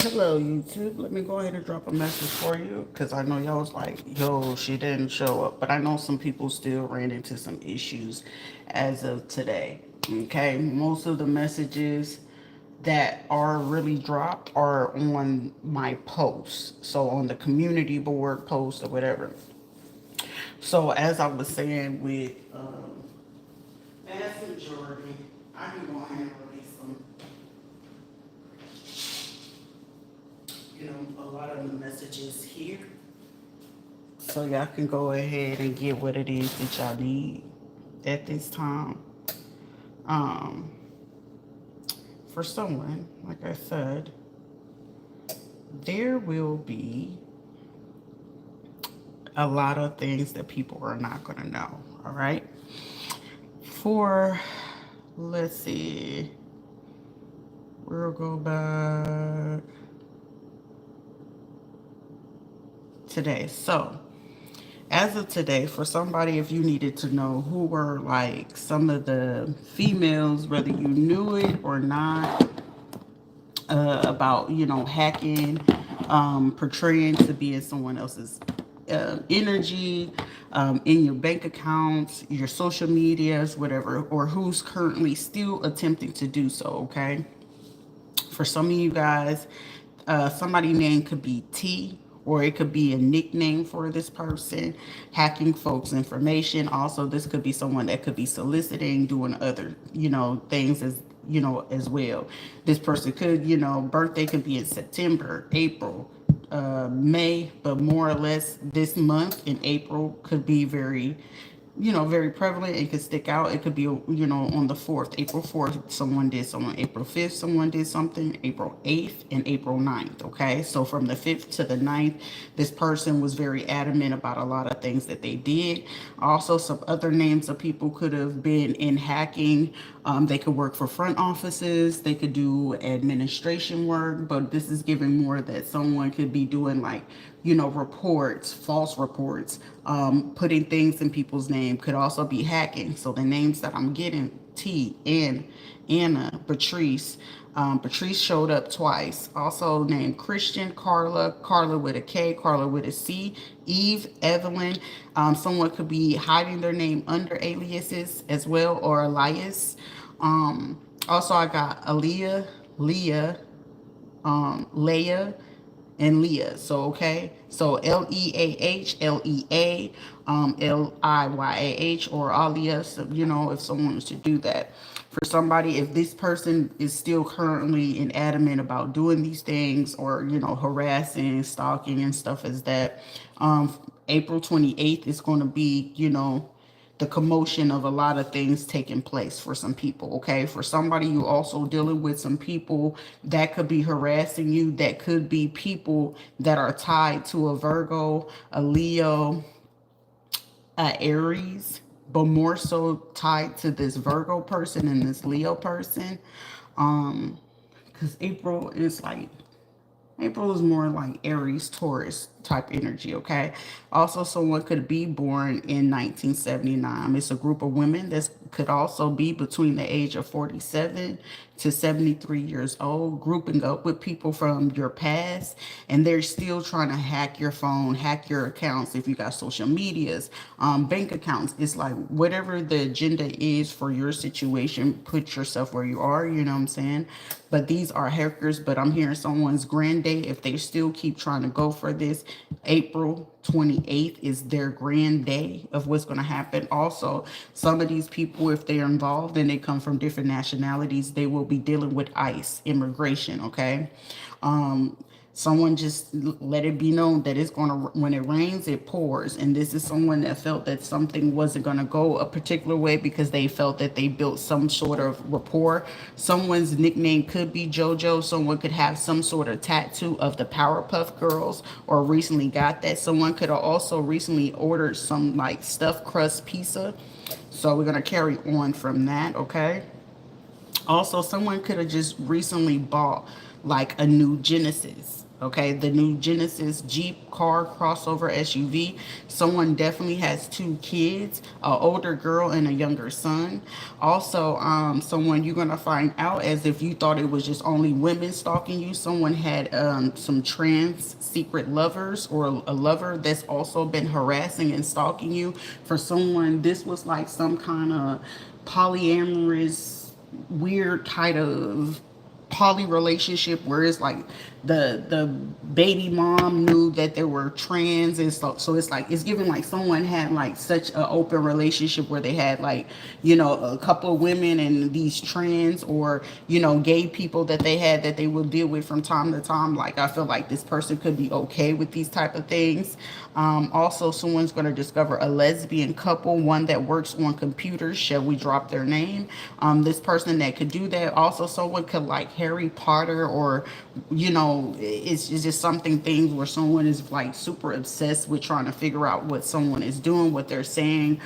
Hello, YouTube. Let me go ahead and drop a message for you because I know y'all was like, yo, she didn't show up. But I know some people still ran into some issues as of today. Okay, most of the messages that are really dropped are on my posts. So on the community board post or whatever. So as I was saying with vast majority, I can go ahead and release them, a lot of the messages here. So y'all can go ahead and get what it is that y'all need at this time. Um, for someone, like I said, there will be a lot of things that people are not going to know. All right. For, let's see, we'll go back today. So, as of today, for somebody, if you needed to know who were like some of the females, whether you knew it or not, about hacking, portraying to be in someone else's energy, in your bank accounts, your social medias, whatever, or who's currently still attempting to do so. Okay, for some of you guys, somebody name could be T, or it could be a nickname for this person, hacking folks' information. Also, this could be someone that could be soliciting, doing other, things as well. This person could, birthday could be in September, April, May, but more or less this month in April could be very, very prevalent. It could stick out. It could be, on the 4th, April 4th, someone did someone. April 5th, someone did something. April 8th and April 9th. Okay. So from the 5th to the 9th, this person was very adamant about a lot of things that they did. Also, some other names of people could have been in hacking. They could work for front offices. They could do administration work, but this is giving more that someone could be doing like, reports, false reports, putting things in people's name. Could also be hacking. So the names that I'm getting: T, N, Anna, Patrice. Patrice showed up twice. Also named Christian, Carla, Carla with a K, Carla with a C, Eve, Evelyn. Someone could be hiding their name under aliases as well, or Elias. Also, I got Aaliyah, Leah, Leah, and Leah. So okay, so Leah, Lea, Liyah, or Alia. So if someone was to do that. For somebody, if this person is still currently and adamant about doing these things, or harassing, stalking, and stuff as that, April 28th is going to be the commotion of a lot of things taking place for some people. Okay, for somebody, you also dealing with some people that could be harassing you, that could be people that are tied to a Virgo, a Leo, a Aries, but more so tied to this Virgo person and this Leo person. Because April is more like Aries, Taurus type energy, okay? Also, someone could be born in 1979. It's a group of women that could also be between the age of 47 to 73 years old, grouping up with people from your past, and they're still trying to hack your phone, hack your accounts if you got social medias, bank accounts. It's like whatever the agenda is for your situation, put yourself where you are, you know what I'm saying? But these are hackers, but I'm hearing someone's grand day. If they still keep trying to go for this, April 28th is their grand day of what's going to happen. Also, some of these people, if they're involved and they come from different nationalities, they will be dealing with ICE, immigration, okay? Someone just let it be known that it's going to, when it rains, it pours. And this is someone that felt that something wasn't going to go a particular way because they felt that they built some sort of rapport. Someone's nickname could be JoJo. Someone could have some sort of tattoo of the Powerpuff Girls or recently got that. Someone could have also recently ordered some like stuffed crust pizza. So we're going to carry on from that, okay? Also, someone could have just recently bought like a new Genesis. Okay, the new Genesis Jeep car crossover SUV. Someone definitely has two kids, an older girl and a younger son. Also, someone you're gonna find out, as if you thought it was just only women stalking you, someone had some trans secret lovers, or a lover that's also been harassing and stalking you. For someone, this was like some kind of polyamorous, weird kind of poly relationship where it's like the baby mom knew that they were trans, and so it's like it's giving like someone had like such an open relationship where they had like, you know, a couple of women and these trans, or you know, gay people that they had that they will deal with from time to time. Like I feel like this person could be okay with these type of things. Also, someone's going to discover a lesbian couple, one that works on computers. Shall we drop their name? This person that could do that. Also, someone could like Harry Potter, or you know, it's just something, things where someone is like super obsessed with trying to figure out what someone is doing, what they're saying.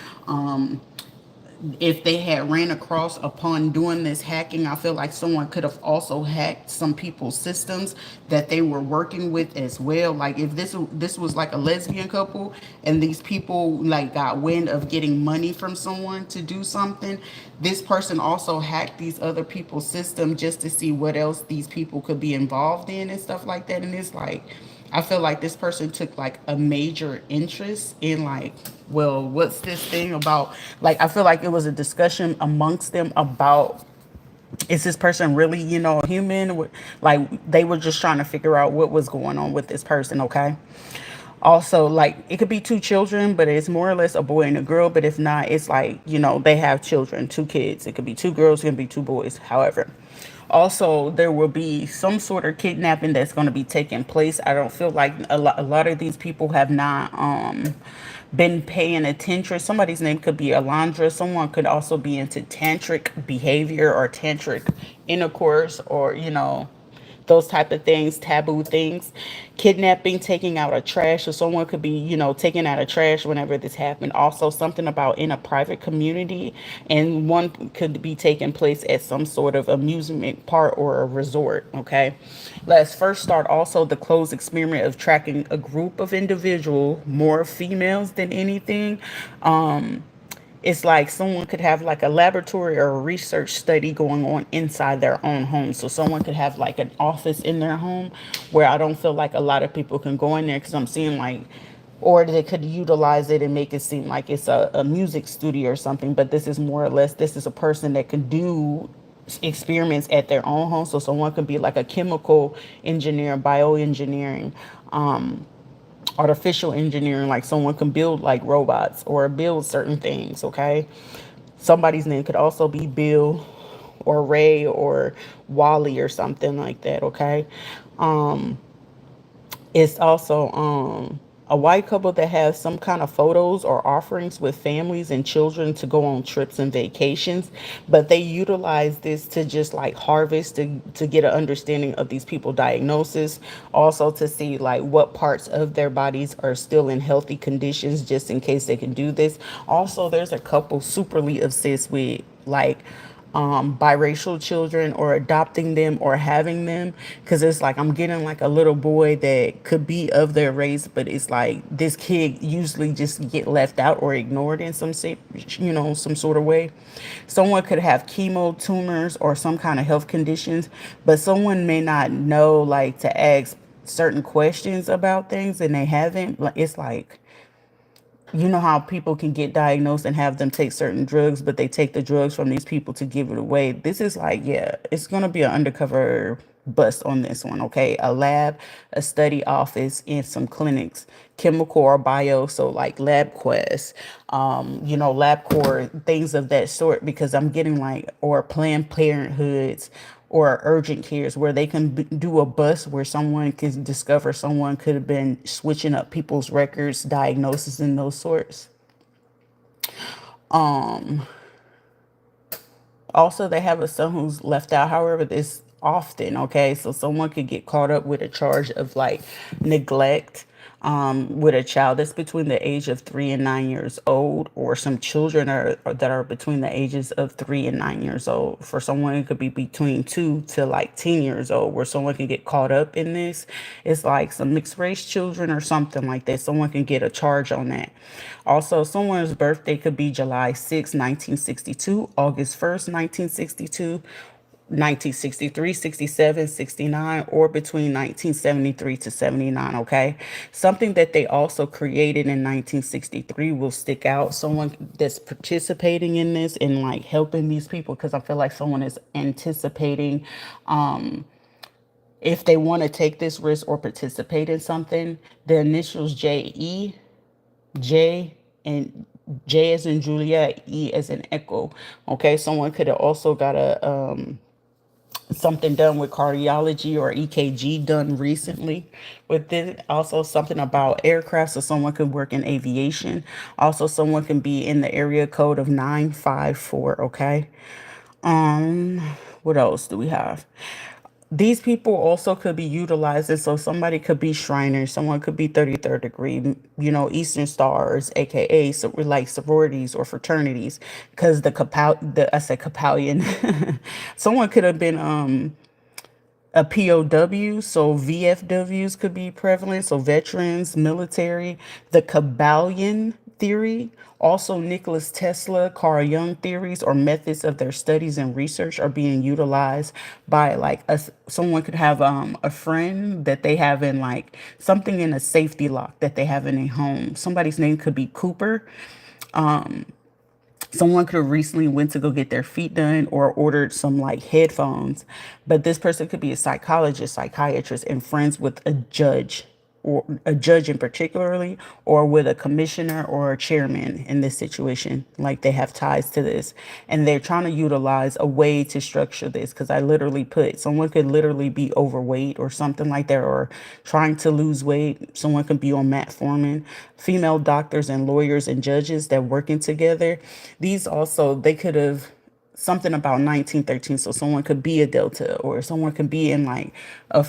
If they had ran across upon doing this hacking, I feel like someone could have also hacked some people's systems that they were working with as well. Like if this was like a lesbian couple, and these people like got wind of getting money from someone to do something, this person also hacked these other people's system just to see what else these people could be involved in and stuff like that. And it's like, I feel like this person took like a major interest in like, well, what's this thing about? Like, I feel like it was a discussion amongst them about, is this person really, you know, human? Like, they were just trying to figure out what was going on with this person, okay? Also, like, it could be two children, but it's more or less a boy and a girl. But if not, it's like, you know, they have children, two kids. It could be two girls, it could be two boys, however. Also, there will be some sort of kidnapping that's going to be taking place. I don't feel like a lot of these people have not been paying attention. Somebody's name could be Alondra. Someone could also be into tantric behavior or tantric intercourse, or, you know, those type of things, taboo things. Kidnapping, taking out a trash, so someone could be, you know, taking out a trash whenever this happened. Also, something about in a private community, and one could be taking place at some sort of amusement park or a resort. Okay, let's first start also the closed experiment of tracking a group of individual, more females than anything. It's like someone could have like a laboratory or a research study going on inside their own home. So someone could have like an office in their home, where I don't feel like a lot of people can go in there, because I'm seeing like, or they could utilize it and make it seem like it's a music studio or something. But this is more or less, this is a person that can do experiments at their own home. So someone could be like a chemical engineer, bioengineering, artificial engineering, like someone can build like robots or build certain things. Okay, somebody's name could also be Bill or Ray or Wally or something like that. Okay, it's also a white couple that has some kind of photos or offerings with families and children to go on trips and vacations, but they utilize this to just like harvest, to get an understanding of these people diagnosis, also to see like what parts of their bodies are still in healthy conditions, just in case they can do this. Also, there's a couple superly obsessed with like biracial children, or adopting them or having them, because it's like I'm getting like a little boy that could be of their race, but it's like this kid usually just get left out or ignored in some you know, some sort of way. Someone could have chemo, tumors, or some kind of health conditions, but someone may not know like to ask certain questions about things, and they haven't. Like, it's like, you know how people can get diagnosed and have them take certain drugs, but they take the drugs from these people to give it away. This is like, yeah, it's going to be an undercover bust on this one. Okay, a lab, a study office, and some clinics, chemical or bio, so like LabQuest, you know, LabCorp, things of that sort, because I'm getting like, or Planned Parenthoods, or urgent cares, where they can do a bust where someone can discover someone could have been switching up people's records, diagnosis, and those sorts. Also, they have a son who's left out. However, this often, okay, so someone could get caught up with a charge of like neglect. with a child that's between the age of 3 and 9 years old, or some children that are between the ages of 3 and 9 years old. For someone, it could be between 2 to like 10 years old, where someone can get caught up in this. It's like some mixed race children or something like that. Someone can get a charge on that. Also, someone's birthday could be July 6, 1962, August 1st, 1962. 1963, 67, 69, or between 1973 to 79, okay? Something that they also created in 1963 will stick out. Someone that's participating in this and like helping these people, because I feel like someone is anticipating if they want to take this risk or participate in something. The initials JE, J, and J as in Juliet, E as in Echo. Okay, someone could have also got a something done with cardiology or EKG done recently with it. Also, something about aircraft, so someone could work in aviation. Also, someone can be in the area code of 954. Okay. Um, what else do we have? These people also could be utilized. So somebody could be Shriners, someone could be 33rd degree, Eastern Stars, aka so like sororities or fraternities. Because I said Capalian. Someone could have been a POW, so VFWs could be prevalent, so veterans, military, the Kabbalion theory, also Nicholas Tesla, Carl Jung theories or methods of their studies and research are being utilized by like us. Someone could have a friend that they have in like something in a safety lock that they have in a home. Somebody's name could be Cooper. Someone could have recently went to go get their feet done or ordered some like headphones, but this person could be a psychologist, psychiatrist, and friends with a judge, or a judge in particularly, or with a commissioner or a chairman in this situation. Like they have ties to this, and they're trying to utilize a way to structure this. Because I literally put someone could literally be overweight or something like that, or trying to lose weight. Someone could be on metformin. Female doctors and lawyers and judges that working together. These also, they could have something about 1913, so someone could be a delta, or someone could be in like a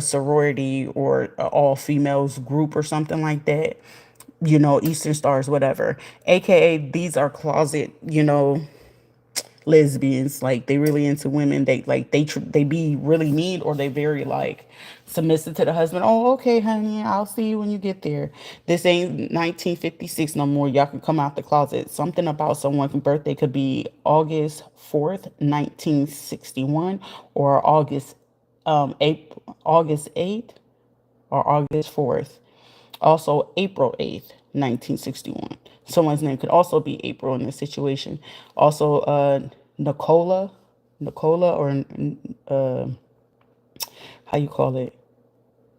sorority or a all females group or something like that, Eastern Stars, whatever. AKA, these are closet, lesbians. Like they really into women. They like they be really mean, or they very like submissive to the husband. Oh, okay, honey, I'll see you when you get there. This ain't 1956 no more. Y'all can come out the closet. Something about someone's birthday could be August 4th, 1961, or August 8th, or August 4th. Also, April 8th, 1961. Someone's name could also be April in this situation. Also, Nicola, Nicola, or uh, how you call it?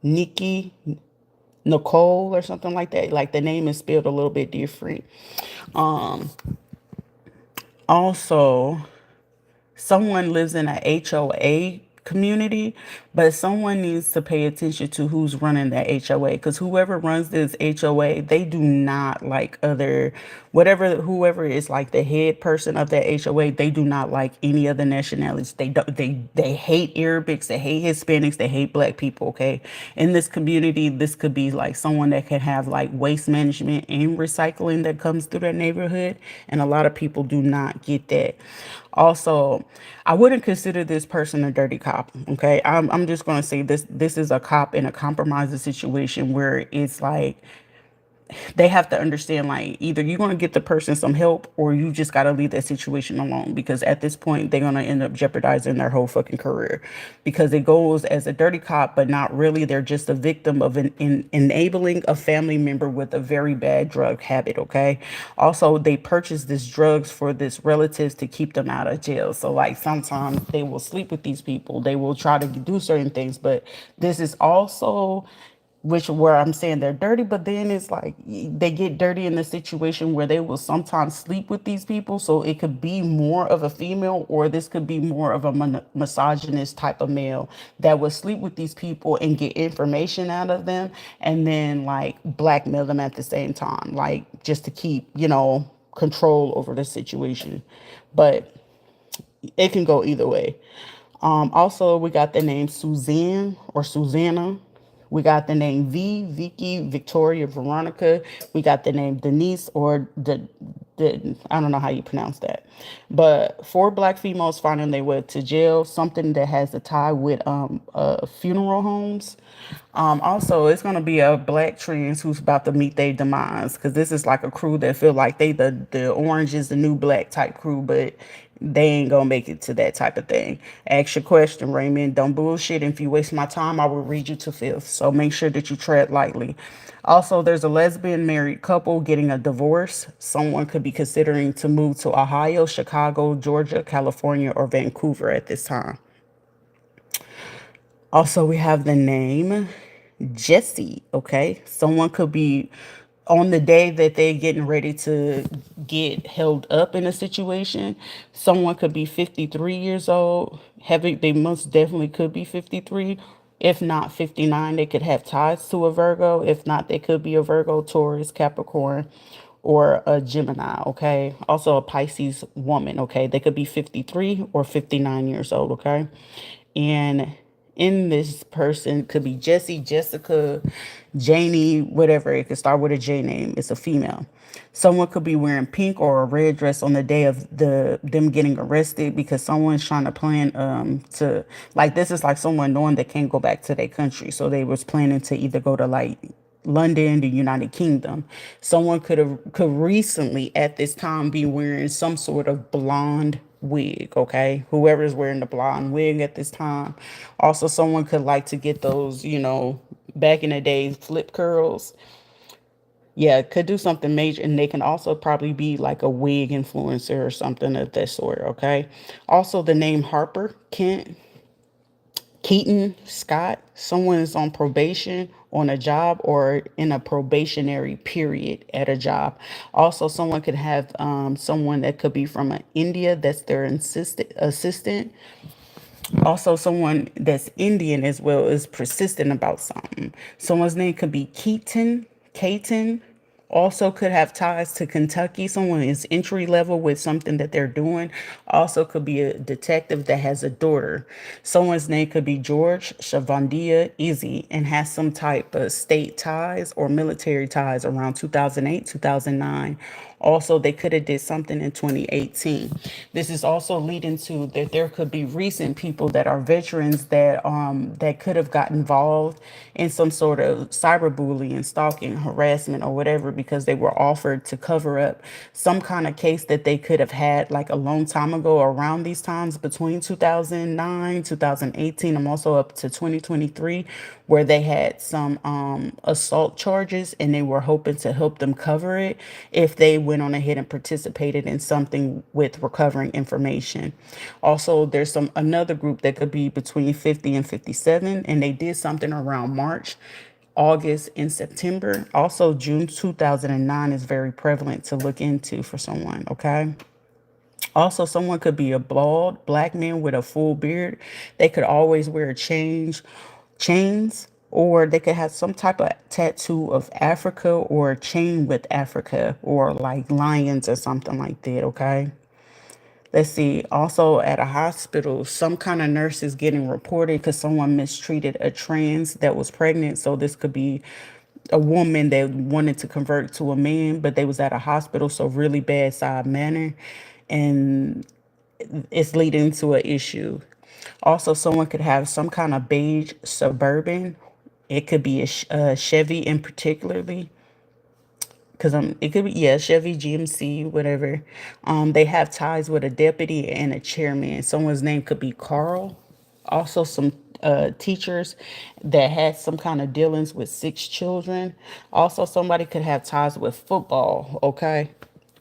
Nikki, Nicole, or something like that. Like the name is spelled a little bit different. Um, Also, someone lives in a HOA community, but someone needs to pay attention to who's running that HOA, because whoever runs this HOA, they do not like whoever is like the head person of that HOA, they do not like any other nationalities. They don't, they hate Arabics, they hate Hispanics, they hate black people, okay? In this community, this could be like someone that can have like waste management and recycling that comes through that neighborhood, and a lot of people do not get that. Also, I wouldn't consider this person a dirty cop. Okay, I'm just gonna say this is a cop in a compromising situation where it's like they have to understand, like, either you're going to get the person some help, or you just got to leave that situation alone, because at this point they're going to end up jeopardizing their whole fucking career, because it goes as a dirty cop but not really. They're just a victim of enabling a family member with a very bad drug habit. Okay, also they purchase this drugs for this relatives to keep them out of jail. So like sometimes they will sleep with these people, they will try to do certain things, but this is also which where I'm saying they're dirty, but then it's like they get dirty in the situation where they will sometimes sleep with these people. So it could be more of a female, or this could be more of a misogynist type of male that would sleep with these people and get information out of them, and then like blackmail them at the same time, like just to keep, control over the situation. But it can go either way. Also, we got the name Suzanne or Susanna, We got the name Vicky, Victoria, Veronica. We got the name Denise or the I don't know how you pronounce that. But four black females finding their way to jail, something that has a tie with funeral homes. Also, it's gonna be a black trans who's about to meet their demise because this is like a crew that feel like they the orange is the new black type crew, but they ain't gonna make it to that type of thing. Ask your question, Raymond. Don't bullshit. If you waste my time, I will read you to fifth. So make sure that you tread lightly. Also, there's a lesbian married couple getting a divorce. Someone could be considering to move to Ohio, Chicago, Georgia, California, or Vancouver at this time. Also, we have the name Jesse. Okay. Someone could be on the day that they're getting ready to get held up in a situation. Someone could be 53 years old. Having they most definitely could be 53. If not 59, they could have ties to a Virgo. If not, they could be a Virgo, Taurus, Capricorn, or a Gemini, okay? Also a Pisces woman, okay? They could be 53 or 59 years old, okay? And in this person could be Jesse, Jessica, Janie, whatever. It could start with a J name. It's a female. Someone could be wearing pink or a red dress on the day of them getting arrested because someone's trying to plan to like this is like someone knowing they can't go back to their country. So they was planning to either go to like London, the United Kingdom. Someone could recently at this time be wearing some sort of blonde wig, okay? Whoever is wearing the blonde wig at this time. Also, someone could like to get those, back in the days, flip curls. Yeah, could do something major, and they can also probably be like a wig influencer or something of that sort, okay? Also, the name Harper, Kent, Keaton, Scott, someone is on probation on a job or in a probationary period at a job. Also, someone could have someone that could be from India that's their assistant. Also, someone that's Indian as well is persistent about something. Someone's name could be Katen. Also could have ties to Kentucky. Someone is entry level with something that they're doing. Also could be a detective that has a daughter. Someone's name could be George, Shavandia, Izzy, and has some type of state ties or military ties around 2008, 2009. Also, they could have did something in 2018. This is also leading to that there could be recent people that are veterans that could have got involved in some sort of cyberbullying, stalking, harassment, or whatever because they were offered to cover up some kind of case that they could have had like a long time ago around these times between 2009, 2018. I'm also up to 2023 where they had some assault charges and they were hoping to help them cover it if they went on ahead and participated in something with recovering information. Also, there's some another group that could be between 50 and 57 and they did something around March, August, and September. Also, June 2009 is very prevalent to look into for someone, okay? Also, someone could be a bald black man with a full beard. They could always wear chains, or they could have some type of tattoo of Africa or a chain with Africa or like lions or something like that, okay? Let's see. Also, at a hospital, some kind of nurse is getting reported because someone mistreated a trans that was pregnant. So this could be a woman that wanted to convert to a man, but they was at a hospital, so really bad side manner, and it's leading to an issue. Also, someone could have some kind of beige suburban. It could be a Chevy in particularly because it could be, yeah, Chevy, GMC, whatever. They have ties with a deputy and a chairman. Someone's name could be Carl. Also, some teachers that had some kind of dealings with six children. Also, somebody could have ties with football. Okay,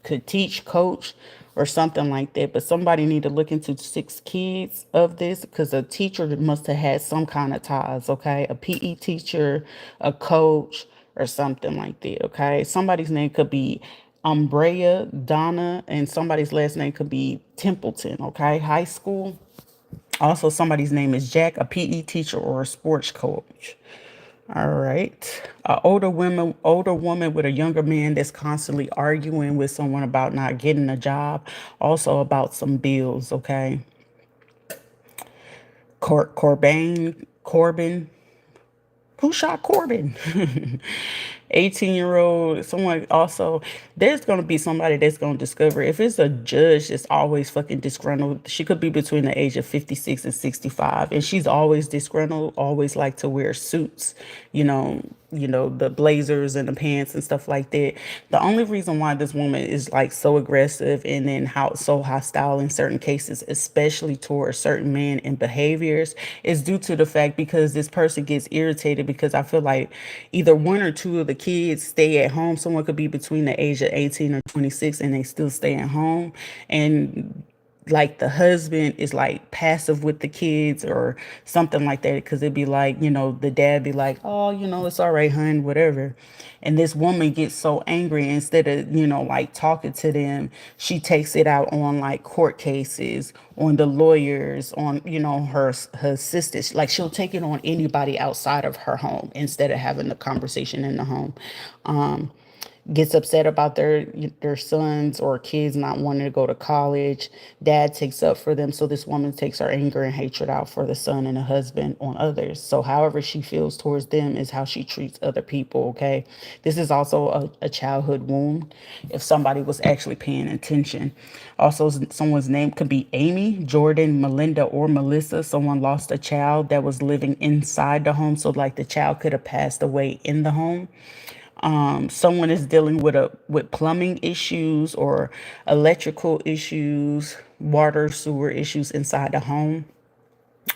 could teach, coach, or something like that. But somebody need to look into six kids of this because a teacher must have had some kind of ties. Okay, a PE teacher, a coach, or something like that. Okay, somebody's name could be Umbrea, Donna, and somebody's last name could be Templeton. Okay, high school. Also, somebody's name is Jack, a PE teacher or a sports coach. All right. Older woman with a younger man that's constantly arguing with someone about not getting a job. Also about some bills. Okay. Corbin, Who shot Corbin? 18-year-old, someone also, there's going to be somebody that's going to discover. If it's a judge that's always fucking disgruntled, she could be between the age of 56 and 65, and she's always disgruntled, always like to wear suits, the blazers and the pants and stuff like that. The only reason why this woman is like so aggressive and then how so hostile in certain cases, especially towards certain men and behaviors, is due to the fact because this person gets irritated because I feel like either one or two of the kids stay at home. Someone could be between the age of 18 or 26 and they still stay at home. And like the husband is like passive with the kids or something like that, because it'd be like, the dad be like, oh, it's all right, hun, whatever. And this woman gets so angry, instead of like talking to them, she takes it out on like court cases, on the lawyers, on her sisters. Like she'll take it on anybody outside of her home instead of having the conversation in the home. um gets upset about their sons or kids not wanting to go to college. Dad takes up for them. So this woman takes her anger and hatred out for the son and the husband on others. So however she feels towards them is how she treats other people. Okay. This is also a childhood wound if somebody was actually paying attention. Also, someone's name could be Amy, Jordan, Melinda, or Melissa. Someone lost a child that was living inside the home. So like the child could have passed away in the home. Someone is dealing with plumbing issues or electrical issues, water, sewer issues inside the home.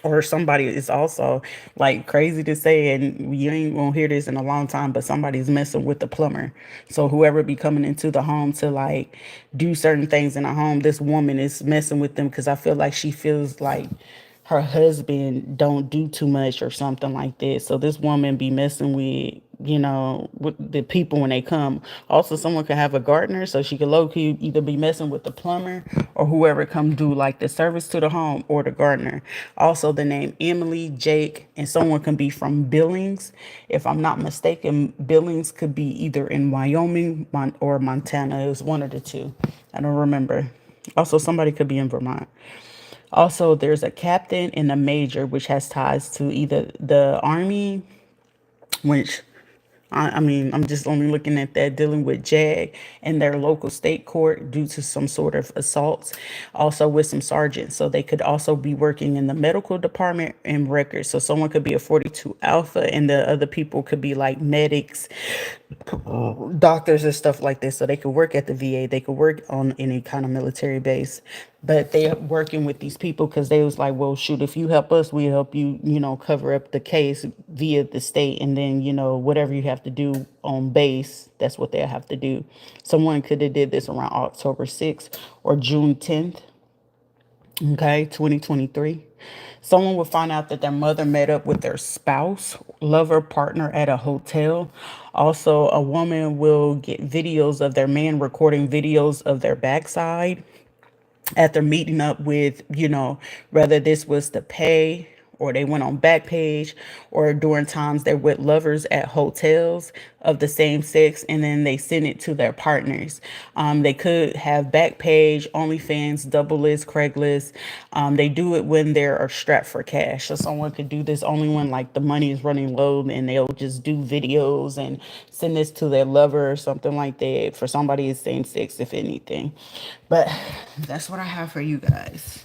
Or somebody is also, like, crazy to say, and you ain't gonna hear this in a long time, but somebody's messing with the plumber. So whoever be coming into the home to like do certain things in the home, this woman is messing with them because I feel like she feels like her husband don't do too much or something like that. So this woman be messing with the people when they come. Also, someone could have a gardener, so she could low key either be messing with the plumber or whoever come do like the service to the home or the gardener. Also, the name Emily, Jake, and someone can be from Billings. If I'm not mistaken, Billings could be either in Wyoming or Montana. It was one of the two. I don't remember. Also, somebody could be in Vermont. Also, there's a captain and a major, which has ties to either the army, which I mean, I'm just only looking at that, dealing with JAG and their local state court due to some sort of assaults, also with some sergeants. So they could also be working in the medical department and records. So someone could be a 42 Alpha and the other people could be like medics, doctors and stuff like this. So they could work at the VA, they could work on any kind of military base, but they are working with these people because they was like, well, shoot, if you help us, we help you, cover up the case via the state, and then whatever you have to do on base, that's what they'll have to do. Someone could have did this around October 6th or June 10th. Okay, 2023. Someone will find out that their mother met up with their spouse, lover, partner at a hotel. Also, a woman will get videos of their man recording videos of their backside after meeting up with, whether this was to pay or they went on Backpage, or during times they're with lovers at hotels of the same sex, and then they send it to their partners. They could have Backpage, OnlyFans, Double List, Craigslist. They do it when they're strapped for cash. So someone could do this only when like the money is running low, and they'll just do videos and send this to their lover or something like that. For somebody, it's same sex, if anything. But that's what I have for you guys.